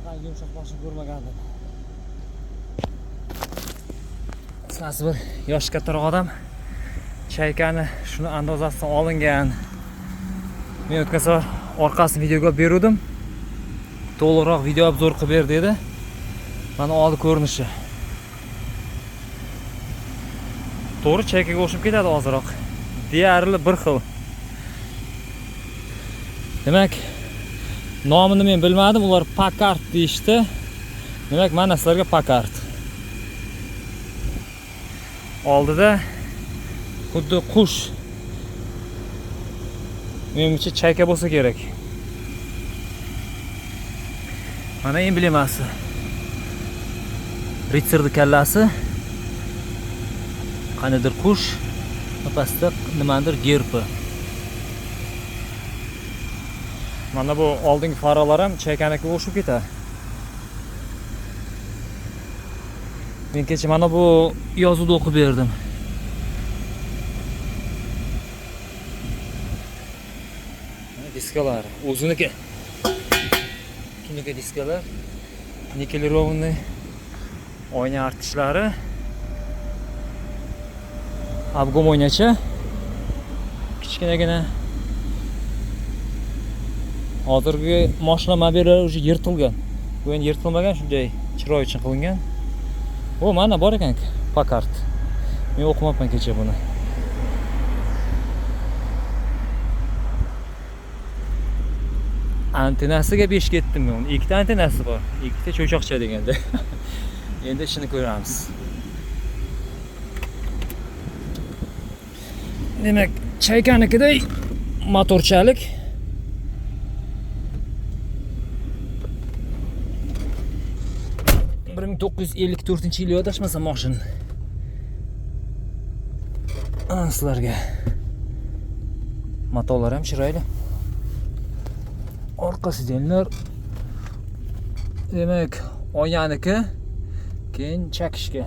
bunaqangi yumshoq mashina ko'rmagandim. Sizlar bir yoshi kattaroq odam chaykani shuni andozasidan olingan. Men o'tgan safar orqasini videoga berdim. To'liqroq video obzor qilib ber dedi. Mana oldi ko'rinishi. To'g'ri chaykaga o'xshab ketadi ozroq. Deyarli bir xil. Demak, nomini men bilmadim, ular Packard deyishdi. Demak, mana sizlarga Packard. Oldida xuddi qush. Menimcha chayka bo'lsa kerak. Mana emblemasi. Ritsarning kallasi. Qanidir qush, pastda nimadir gerbi. Mana bu oldingi faralar ham chaykaniga o'xshab ketadi. Men kecha mana bu yozuvda o'qib berdim. Diskalar, o'ziniki. Tuniki diskalar. Nikelirованный oyna artishlari. Abgom o'ynacha. Kichkinagina. Hozirgi mashina modellar уже yirtilgan. Bu endi yirtilmagan, shunday chiroy uchun qilingan. O, mana bor ekan Packard. Men o'qimabman kecha buni. Antenasiga 5 ketdim men. Ikkita antenasi bor. Ikkita cho'choqcha deganda. Endi ishini ko'ramiz. Demak, chaykanikiday motorchalik. Bir 1954-yil adashmasam mashina. Sizlarga motorlar ham chiroyli. Orqa sidenlar. Demak, oynaniki, keyin chakishga.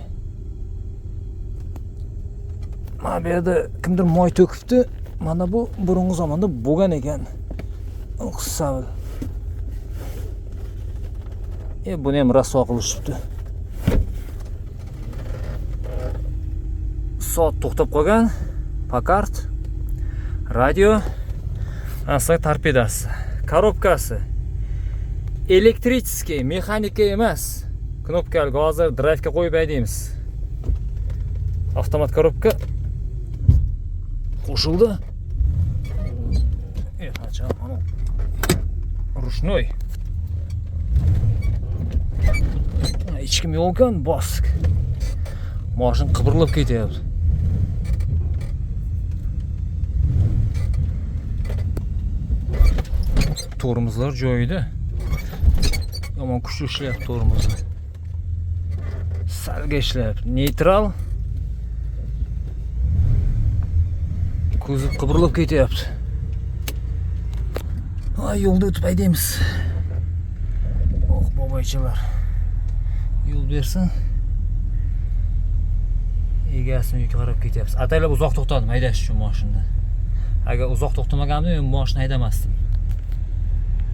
Mana bu yerda kimdir moy to'kibdi. Mana bu burungi zamonda bo'lgan ekan. Hisob. Buni ham raso qilishibdi. Soat to'xtab qolgan. Packard. Radio. Asli torpedasi. Korobkasi. Elektriskiy, mexanika emas. Knopkali hozir drive'ga qo'yib aytamiz. Avtomat korobka qo'shildi. Qachon mana rushnoy. Hech kim yo'qkan, bosik. Mashina qibirilib ketyapti. Tormozlar joyida. Yomon kuchli ishlayapti tormozni. Salga ishlayapti. Neytral. Ko'zib qibirilib ketyapti. Yo'lda o'tib aydamiz. Boboychalar. Yo'l bersin. Egasini uyga qarab ketyapmiz. Ataylab uzoq to'xtadim haydash uchun mashinani. Agar uzoq to'xtamaganimda men mashina haydamasdim.